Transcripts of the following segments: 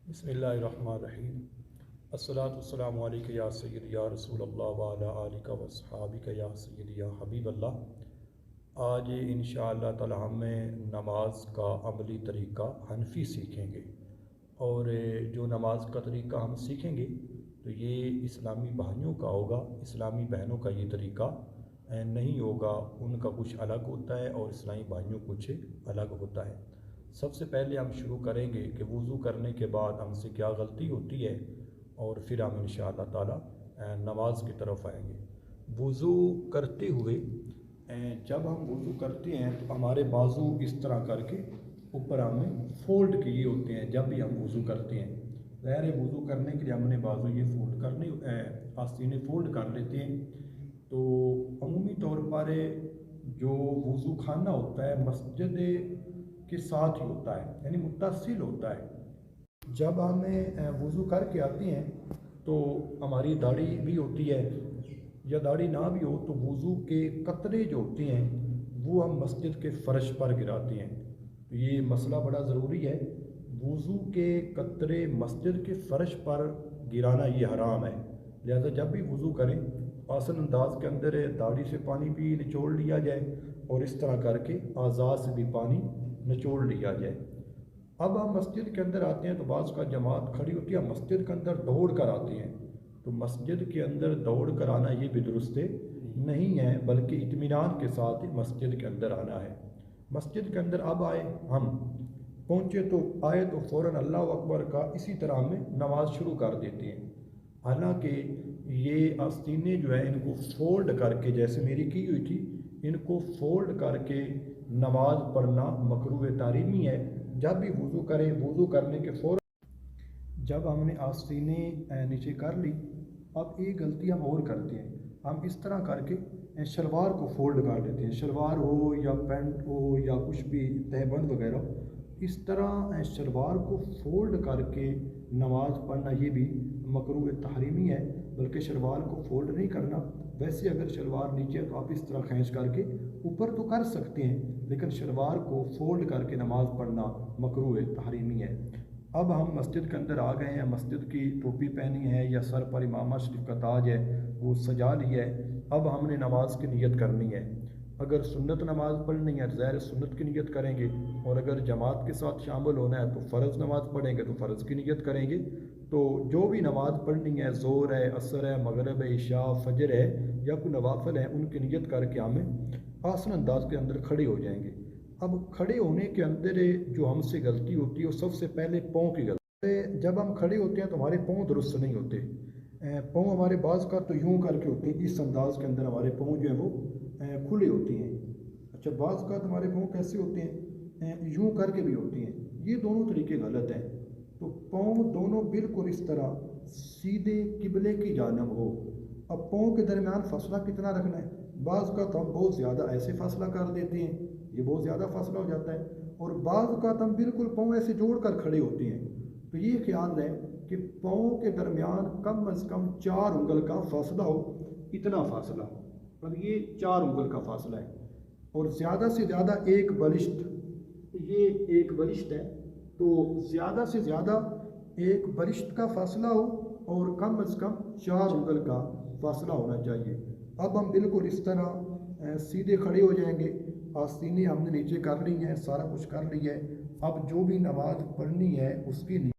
बिस्मिल्लाहिर्रहमानिर्रहीम। अस्सलातु वस्सलामु अलैका या सय्यदी या रसूल अल्लाह व अला आलिका व अस्हाबिका या सय्यदी या हबीब अल्लाह। आज इंशाअल्लाह ताला हमें नमाज का अमली तरीक़ा हनफी सीखेंगे। और जो नमाज का तरीक़ा हम सीखेंगे तो ये इस्लामी भाइयों का होगा, इस्लामी बहनों का ये तरीक़ा नहीं होगा। उनका कुछ अलग होता है और इस्लामी भाइयों कुछ अलग होता है। सबसे पहले हम शुरू करेंगे कि वज़ू करने के बाद हमसे क्या गलती होती है और फिर हम इंशाअल्लाह ताला नमाज की तरफ आएंगे। वज़ू करते हुए जब हम वज़ू करते हैं तो हमारे बाजू इस तरह करके ऊपर हमने फ़ोल्ड किए होते हैं। जब भी हम वज़ू करते हैं, ज़ाहिर है वज़ू करने के लिए हमने बाजू ये फ़ोल्ड करने, आस्तीने फ़ोल्ड कर लेते हैं। तो अमूमी तौर पर जो वज़ू खाना होता है मस्जिद के साथ ही होता है, यानी मुत्तसिल होता है। जब हमें वज़ू करके आते हैं तो हमारी दाढ़ी भी होती है, या दाढ़ी ना भी हो तो वज़ू के कतरे जो होते हैं वो हम मस्जिद के फ़र्श पर गिराते हैं। तो ये मसला बड़ा ज़रूरी है। वज़ू के कतरे मस्जिद के फ़र्श पर गिराना ये हराम है। लिहाजा जब भी वज़ू करें आसान अंदाज के अंदर दाढ़ी से पानी भी निचोड़ लिया जाए और इस तरह करके आज़ा से भी पानी निचोड़ लिया जाए। अब हम मस्जिद के अंदर आते हैं तो बाज़ का जमात खड़ी होती है, मस्जिद के अंदर दौड़ कर आते हैं। तो मस्जिद के अंदर दौड़ कर आना ये भी दुरुस्त नहीं है, बल्कि इत्मीनान के साथ मस्जिद के अंदर आना है। मस्जिद के अंदर अब आए, हम पहुँचे तो आए तो फ़ौरन अल्लाह अकबर का इसी तरह हमें नमाज शुरू कर देते हैं। हालांकि ये आस्तीने जो है इनको फ़ोल्ड करके, जैसे मेरी की हुई थी, इनको फ़ोल्ड करके नमाज पढ़ना मकरूह तारीमी है। जब भी वज़ू करें, वज़ू करने के फ़ौरन जब हमने आस्तीने नीचे कर ली, अब एक गलती हम और करते हैं। हम इस तरह करके शलवार को फ़ोल्ड कर लेते हैं, शलवार हो या पैंट हो या कुछ भी तहबंद वगैरह हो, इस तरह शलवार को फ़ोल्ड करके नमाज पढ़ना ये भी मकरूह तहरीमी है। बल्कि शलवार को फ़ोल्ड नहीं करना। वैसे अगर शलवार नीचे है तो आप इस तरह खींच करके ऊपर तो कर सकते हैं, लेकिन शलवार को फ़ोल्ड करके नमाज पढ़ना मकरूह तहरीमी है। अब हम मस्जिद के अंदर आ गए हैं, मस्जिद की टोपी पहनी है या सर पर इमामा शरीफ का ताज है वो सजा लिया है। अब हमने नमाज की नीयत करनी है। अगर सुन्नत नमाज पढ़नी है ज़ाहिर सुन्नत की नीयत करेंगे, और अगर जमात के साथ शामिल होना है तो फ़र्ज़ नमाज पढ़ेंगे तो फ़र्ज़ की नीयत करेंगे। तो जो भी नमाज पढ़नी है, ज़ोर है, असर है, मगरिब है, इशा, फजर है या कोई नवाफिल है, उनकी नीयत करके हमें आसान अंदाज के अंदर खड़े हो जाएंगे। अब खड़े होने के अंदर जो हमसे गलती होती है वो सबसे पहले पाँव की गलती है। जब हम खड़े होते हैं तो हमारे पाँव दुरुस्त नहीं होते। पाँव हमारे बाज़ का तो यूँ करके होते हैं, इस अंदाज के अंदर हमारे पाँव जो है वो खुले होती हैं। अच्छा, बाज़ का हमारे पाँव कैसे होते हैं, यूँ करके भी होती हैं। ये दोनों तरीके गलत हैं। तो पाँव दोनों बिल्कुल इस तरह सीधे किबले की जानब हो। अब पाँव के दरमियान फासला कितना रखना है, बाज़ का तो हम बहुत ज़्यादा ऐसे फासला कर देते हैं, ये बहुत ज़्यादा फासला हो जाता है। और बाज़ का हम बिल्कुल पाँव ऐसे जोड़ कर खड़े होते हैं। तो ये ख्याल रहे कि पाँव के दरमियान कम अज़ कम 4 उंगल का फासला हो, इतना फासला हो। अब ये 4 उंगल का फासला है। और ज़्यादा से ज़्यादा एक बलिष्ठ, ये एक बलिष्ठ है, तो ज़्यादा से ज़्यादा एक बलिष्ठ का फासला हो और कम अज़ कम 4 उंगल का फासला होना चाहिए। अब हम बिल्कुल इस तरह सीधे खड़े हो जाएंगे। आस्तीनें हमने नीचे कर ली हैं, सारा कुछ कर लिया है। अब जो भी नमाज पढ़नी है उसकी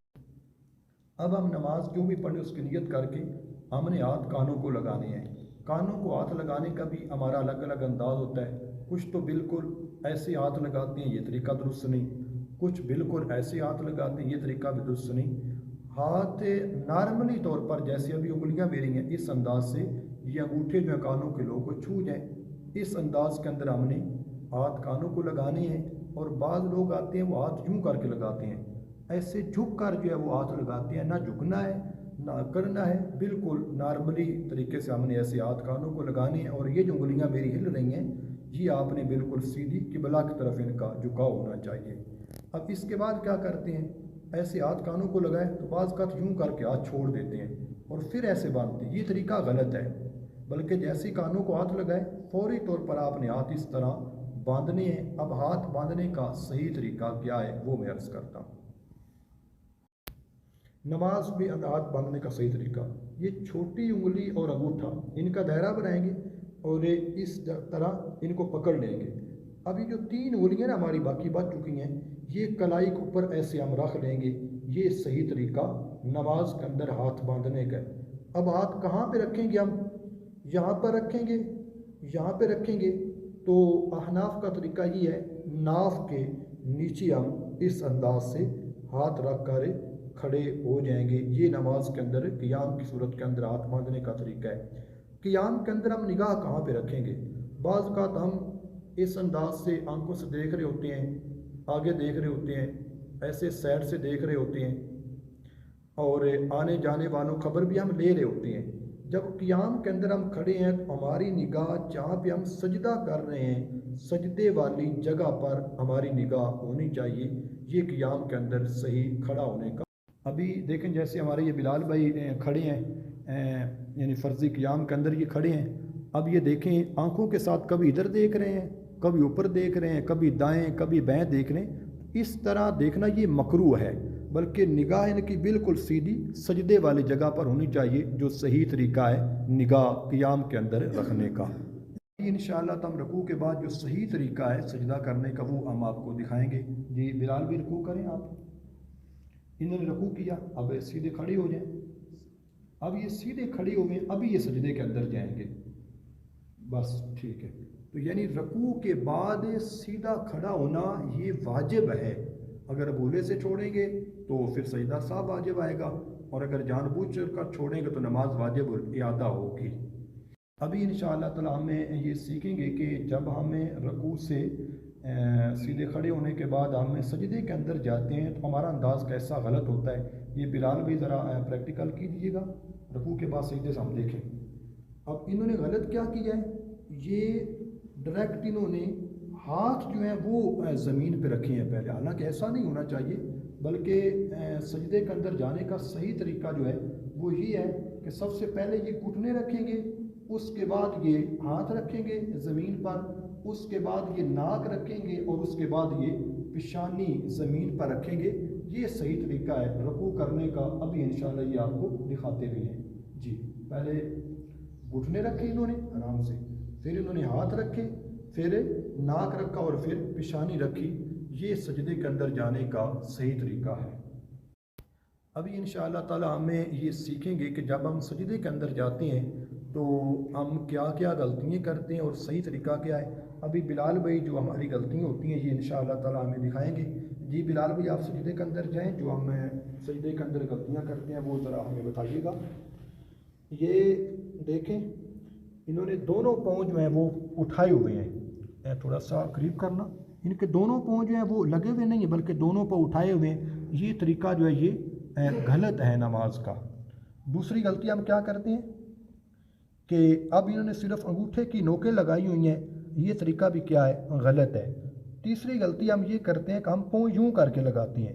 अब हम नमाज जो भी पढ़े उसकी नियत करके हमने हाथ कानों को लगाने हैं। कानों को हाथ लगाने का भी हमारा अलग अलग अंदाज़ होता है। कुछ तो बिल्कुल ऐसे हाथ लगाते हैं, ये तरीका दुरुस्त नहीं। कुछ बिल्कुल ऐसे हाथ लगाते हैं, ये तरीका भी दुरुस्त नहीं। हाथ नॉर्मली तौर पर जैसे अभी उंगलियां मेरी हैं, इस अंदाज से ये अंगूठे जो है कानों के लोगों को छू जाएँ, इस अंदाज के अंदर हमने हाथ कानों को लगाने हैं। और बाज़ लोग आते हैं वो हाथ यूँ करके लगाते हैं, ऐसे झुक कर जो है वो हाथ लगाते हैं। ना झुकना है ना करना है, बिल्कुल नॉर्मली तरीके से हमने ऐसे हाथ कानों को लगाने हैं। और ये जो उंगलियां मेरी हिल रही हैं ये आपने बिल्कुल सीधी किबला की तरफ इनका झुकाव होना चाहिए। अब इसके बाद क्या करते हैं, ऐसे हाथ कानों को लगाए तो बाज़ का यूँ करके हाथ छोड़ देते हैं और फिर ऐसे बांधते हैं। ये तरीका गलत है। बल्कि जैसे कानों को हाथ लगाए फौरी तौर पर आपने हाथ इस तरह बांधने हैं। अब हाथ बांधने का सही तरीका क्या है वो मैं अर्ज़ करता हूँ। नमाज में हाथ बांधने का सही तरीका, ये छोटी उंगली और अंगूठा इनका दायरा बनाएंगे और ये इस तरह इनको पकड़ लेंगे। अब ये जो 3 उंगलियां ना हमारी बाकी बच चुकी हैं, ये कलाई के ऊपर ऐसे हम रख लेंगे। ये सही तरीका नमाज के अंदर हाथ बांधने का है। अब हाथ कहाँ पे रखेंगे हम? यहाँ पर रखेंगे, यहाँ पे रखेंगे। तो अहनाफ का तरीका ये है, नाफ के नीचे हम इस अंदाज से हाथ रख कर खड़े हो जाएंगे। ये नमाज के अंदर क़ियाम की सूरत के अंदर हाथ बांधने का तरीका है। क़ियाम के अंदर हम निगाह कहाँ पे रखेंगे? बाज़ औक़ात हम इस अंदाज से आंखों से देख रहे होते हैं, आगे देख रहे होते हैं, ऐसे साइड से देख रहे होते हैं और आने जाने वालों खबर भी हम ले रहे होते हैं। जब क़ियाम के अंदर हम खड़े हैं तो हमारी निगाह जहाँ पे हम सजदा कर रहे हैं, सजदे वाली जगह पर हमारी निगाह होनी चाहिए। ये क़ियाम के अंदर सही खड़ा होने का। अभी देखें जैसे हमारे ये बिलाल भाई खड़े हैं, यानी फ़र्ज़ी क़ियाम के अंदर ये खड़े हैं। अब ये देखें आँखों के साथ कभी इधर देख रहे हैं, कभी ऊपर देख रहे हैं, कभी दाएँ कभी बाएँ देख रहे हैं। इस तरह देखना ये मकरूह है, बल्कि निगाह इनकी बिल्कुल सीधी सजदे वाली जगह पर होनी चाहिए, जो सही तरीका है निगाह क़ियाम के अंदर रखने का। इंशाअल्लाह हम रकू के बाद जो सही तरीका है सजदा करने का वो हम आपको दिखाएंगे। जी बिलाल भी रकू करें आप। इन्होंने रकू किया, अब सीधे खड़े हो जाएं। अब ये सीधे खड़े हो गए, अभी ये सजदे के अंदर जाएंगे। बस ठीक है। तो यानी रकू के बाद सीधा खड़ा होना ये वाजिब है। अगर भूले से छोड़ेंगे तो फिर सजदा साहब वाजिब आएगा, और अगर जानबूझ कर छोड़ेंगे तो नमाज वाजिब इयादा होगी। अभी इंशाअल्लाह ताला हमें ये सीखेंगे कि जब हमें रकू से सीधे खड़े होने के बाद हम सजदे के अंदर जाते हैं तो हमारा अंदाज़ कैसा गलत होता है। ये बिलाल भी ज़रा प्रैक्टिकल कीजिएगा। रकू के बाद सजदे से हम देखें। अब इन्होंने गलत क्या किया है, ये डायरेक्ट इन्होंने हाथ जो है वो ज़मीन पे रखे हैं पहले। हालांकि ऐसा नहीं होना चाहिए, बल्कि सजदे के अंदर जाने का सही तरीका जो है वो ये है कि सबसे पहले ये घुटने रखेंगे, उसके बाद ये हाथ रखेंगे ज़मीन पर, उसके बाद ये नाक रखेंगे और उसके बाद ये पेशानी ज़मीन पर रखेंगे। ये सही तरीका है रुकू करने का। अभी इंशाअल्लाह ये आपको दिखाते भी हैं। जी पहले घुटने रखे इन्होंने आराम से, फिर इन्होंने हाथ रखे, फिर नाक रखा और फिर पेशानी रखी। ये सजदे के अंदर जाने का सही तरीका है। अभी इंशाअल्लाह ताला हमें ये सीखेंगे कि जब हम सजदे के अंदर जाते हैं तो हम क्या क्या गलतियाँ करते हैं और सही तरीका क्या है। अभी बिलाल भाई जो हमारी गलतियाँ होती हैं ये इंशाअल्लाह ताला हमें दिखाएंगे। जी बिलाल भाई आप सजदे के अंदर जाएँ, जो हम सजदे के अंदर गलतियाँ करते हैं वो ज़रा हमें बताइएगा। ये देखें इन्होंने दोनों पाँव जो हैं वो उठाए हुए हैं, थोड़ा सा करीब करना। इनके दोनों पाँव जो हैं वो लगे हुए नहीं हैं, बल्कि दोनों पाँव उठाए हुए हैं। ये तरीका जो है ये गलत है नमाज का। दूसरी गलती हम क्या करते हैं कि अब इन्होंने सिर्फ अंगूठे की नोकें लगाई हुई हैं, ये तरीका भी क्या है, गलत है। तीसरी गलती हम ये करते हैं कि हम पाँव यूँ करके लगाते हैं,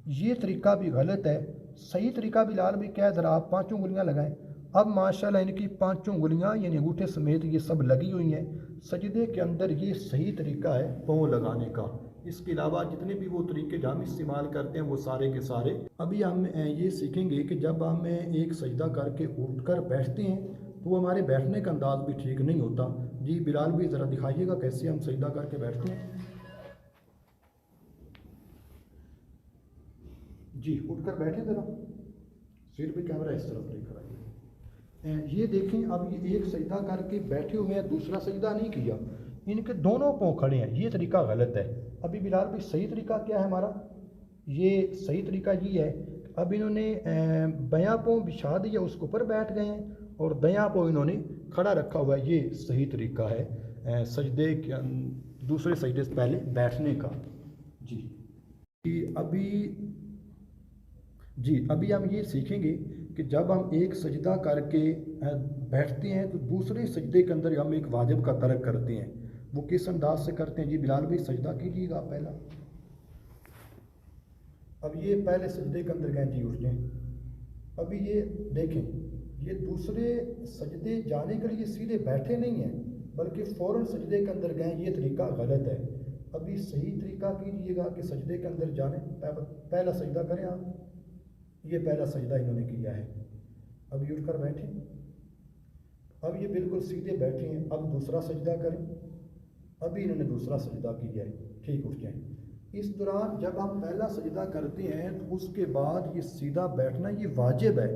ये तरीका भी गलत है। सही तरीका बिलाल भी क्या है, ज़रा आप 5 उंगलियाँ लगाएं। अब माशाल्लाह इनकी 5 उंगलियाँ यानी अंगूठे समेत ये सब लगी हुई हैं सजदे के अंदर। ये सही तरीका है पाँव लगाने का। इसके अलावा जितने भी वो तरीके जो हम इस्तेमाल करते हैं वो सारे के सारे। अभी हम ये सीखेंगे कि जब हम एक सजदा करके उठकर बैठते हैं तो हमारे बैठने का अंदाज भी ठीक नहीं होता। जी बिलाल भी ज़रा दिखाइएगा कैसे हम सजदा करके बैठते हैं। जी उठकर बैठे ज़रा, सिर पे कैमरा इस तरफ लेकर आइए। ये देखें अब ये एक सजदा करके बैठे हुए हैं, दूसरा सजदा नहीं किया, इनके दोनों पाँव खड़े हैं। ये तरीका गलत है। अभी बिलाल भी सही तरीका क्या है हमारा, ये सही तरीका ये है। अब इन्होंने बायां पाँव बिछा दिया, उसके ऊपर बैठ गए हैं और दायां पाँव इन्होंने खड़ा रखा हुआ है। ये सही तरीका है सजदे के दूसरे सजदे से पहले बैठने का। जी अभी हम ये सीखेंगे कि जब हम एक सजदा करके बैठते हैं तो दूसरे सजदे के अंदर हम एक वाजिब का तर्क करते हैं। वो किस अंदाज से करते हैं। जी बिलाल भी सजदा कीजिएगा पहला। अब ये पहले सजदे के अंदर गए, जी उठ जाएं। अभी ये देखें, ये दूसरे सजदे जाने के लिए सीधे बैठे नहीं हैं, बल्कि फ़ौरन सजदे के अंदर गए। ये तरीका गलत है। अभी सही तरीका कीजिएगा कि सजदे के अंदर जाने, पहला सजदा करें आप। یہ پہلا سجدہ انہوں نے کیا ہے، اب یہ اٹھ کر بیٹھیں، اب یہ بالکل سیدھے بیٹھے ہیں، اب دوسرا سجدہ کریں، ابھی انہوں نے دوسرا سجدہ کیا ہے، ٹھیک اٹھ جائیں۔ اس دوران جب ہم پہلا سجدہ کرتے ہیں تو اس کے بعد یہ سیدھا بیٹھنا یہ واجب ہے،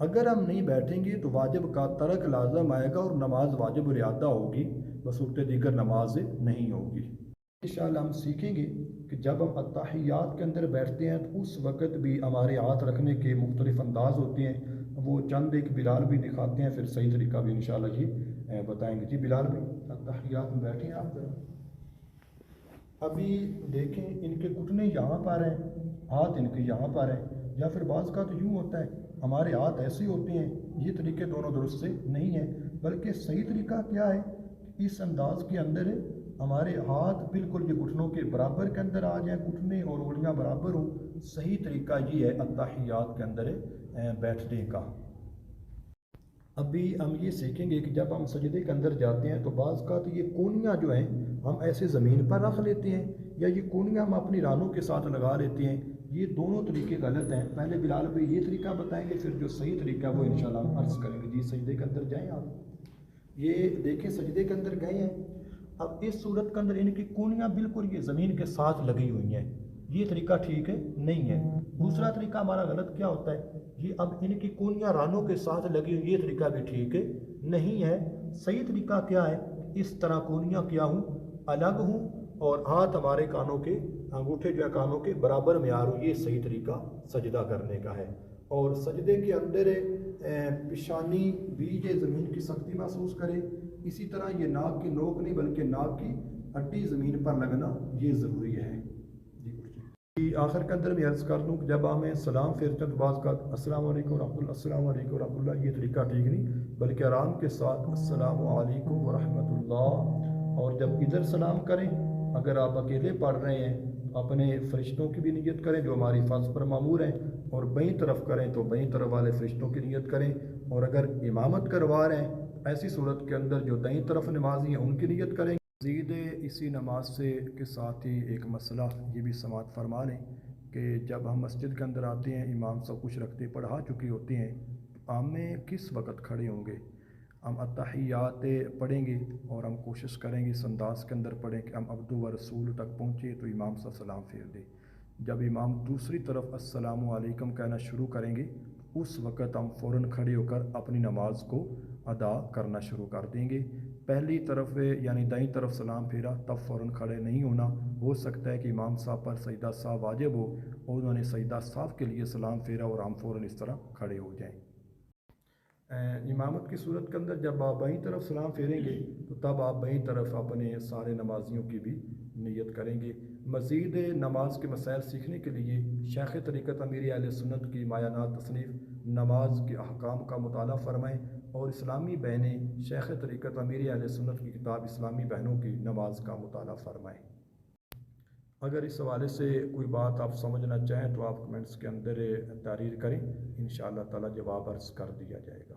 اگر ہم نہیں بیٹھیں گے تو واجب کا ترک لازم آئے گا اور نماز واجب الادا ہوگی، بصورت دیگر نماز نہیں ہوگی۔ انشاءاللہ ہم سیکھیں گے کہ جب ہم اتحیات کے اندر بیٹھتے ہیں تو اس وقت بھی ہمارے ہاتھ رکھنے کے مختلف انداز ہوتے ہیں، وہ چند ایک بلال بھی دکھاتے ہیں، پھر صحیح طریقہ بھی انشاءاللہ جی بتائیں گے۔ جی بلال بھی اتحیات میں بیٹھیں آپ ذرا، ابھی دیکھیں ان کے گھٹنے یہاں پر ہیں، ہاتھ ان کے یہاں پر ہیں، یا پھر بعض کا تو یوں ہوتا ہے ہمارے ہاتھ ایسے ہوتے ہیں، یہ طریقے دونوں درست سے نہیں ہیں، بلکہ صحیح طریقہ کیا ہے، اس انداز کے اندر ہمارے ہاتھ بالکل یہ گھٹنوں کے برابر کے اندر آ جائیں، گھٹنے اور انگلیاں برابر ہوں، صحیح طریقہ یہ ہے اتحیات کے اندر بیٹھنے کا۔ ابھی ہم یہ سیکھیں گے کہ جب ہم سجدے کے اندر جاتے ہیں تو بعض کا تو یہ کونیاں جو ہیں ہم ایسے زمین پر رکھ لیتے ہیں، یا یہ کونیاں ہم اپنی رانوں کے ساتھ لگا لیتے ہیں، یہ دونوں طریقے غلط ہیں۔ پہلے بلال بھائی یہ طریقہ بتائیں گے، پھر جو صحیح طریقہ وہ انشاءاللہ ہم عرض کریں گے۔ جی سجدے کے اندر جائیں آپ، یہ دیکھیں سجدے کے اندر گئے ہیں، اب اس صورت کے اندر ان کی کونیاں بالکل یہ زمین کے ساتھ لگی ہوئی ہیں، یہ طریقہ ٹھیک ہے نہیں ہے۔ دوسرا طریقہ ہمارا غلط کیا ہوتا ہے، یہ اب ان کی کونیاں رانوں کے ساتھ لگی ہوئی، یہ طریقہ بھی ٹھیک ہے نہیں ہے۔ صحیح طریقہ کیا ہے، اس طرح کونیاں کیا ہوں الگ ہوں اور ہاتھ ہمارے کانوں کے انگوٹھے جو ہے کانوں کے برابر معیار ہو، یہ صحیح طریقہ سجدہ کرنے کا ہے۔ اور سجدے کے اندر پیشانی بھی یہ زمین کی سختی محسوس کرے، اسی طرح یہ ناک کی نوک نہیں بلکہ ناک کی ہڈی زمین پر لگنا یہ ضروری ہے۔ جی آخر کے اندر میں عرض کر دوں کہ جب ہمیں سلام پھیرتے ہیں تو بعض کا السلام علیکم ورحمۃ اللہ، السلام علیکم ورحمۃ اللہ، یہ طریقہ ٹھیک نہیں، بلکہ آرام کے ساتھ السلام علیکم ورحمۃ اللہ۔ اور جب ادھر سلام کریں، اگر آپ اکیلے پڑھ رہے ہیں تو اپنے فرشتوں کی بھی نیت کریں جو ہماری حفاظت پر مامور ہیں، اور بائیں طرف کریں تو بائیں طرف والے فرشتوں کی نیت کریں، اور اگر امامت کروا رہے ہیں ایسی صورت کے اندر جو دائیں طرف نمازی ہیں ان کی نیت کریں۔ مزید اسی نماز سے کے ساتھ ہی ایک مسئلہ یہ بھی سماعت فرما لیں کہ جب ہم مسجد کے اندر آتے ہیں، امام سب کچھ رکھتے پڑھا چکے ہوتے ہیں، ہم میں کس وقت کھڑے ہوں گے؟ ہم اتحیات پڑھیں گے اور ہم کوشش کریں گے اس انداز کے اندر پڑھیں کہ ہم عبد و رسول تک پہنچے تو امام سے سلام پھیر دے۔ جب امام دوسری طرف السلام علیکم کہنا شروع کریں گے اس وقت ہم فوراً کھڑے ہو کر اپنی نماز کو ادا کرنا شروع کر دیں گے۔ پہلی طرف یعنی دائیں طرف سلام پھیرا تب فوراً کھڑے نہیں ہونا، ہو سکتا ہے کہ امام صاحب پر سجدہ صاحب واجب ہو اور انہوں نے سجدہ صاحب کے لیے سلام پھیرا اور ہم فوراً اس طرح کھڑے ہو جائیں۔ امامت کی صورت کے اندر جب آپ بائیں طرف سلام پھیریں گے تو تب آپ بائیں طرف اپنے سارے نمازیوں کی بھی نیت کریں گے۔ مزید نماز کے مسائل سیکھنے کے لیے شیخ طریقت امیر اہل سنت کی مایانات تصنیف نماز کے احکام کا مطالعہ فرمائیں، اور اسلامی بہنیں شیخ طریقت امیر اہل سنت کی کتاب اسلامی بہنوں کی نماز کا مطالعہ فرمائیں۔ اگر اس حوالے سے کوئی بات آپ سمجھنا چاہیں تو آپ کمنٹس کے اندر تحریر کریں، انشاءاللہ تعالی جواب عرض کر دیا جائے گا۔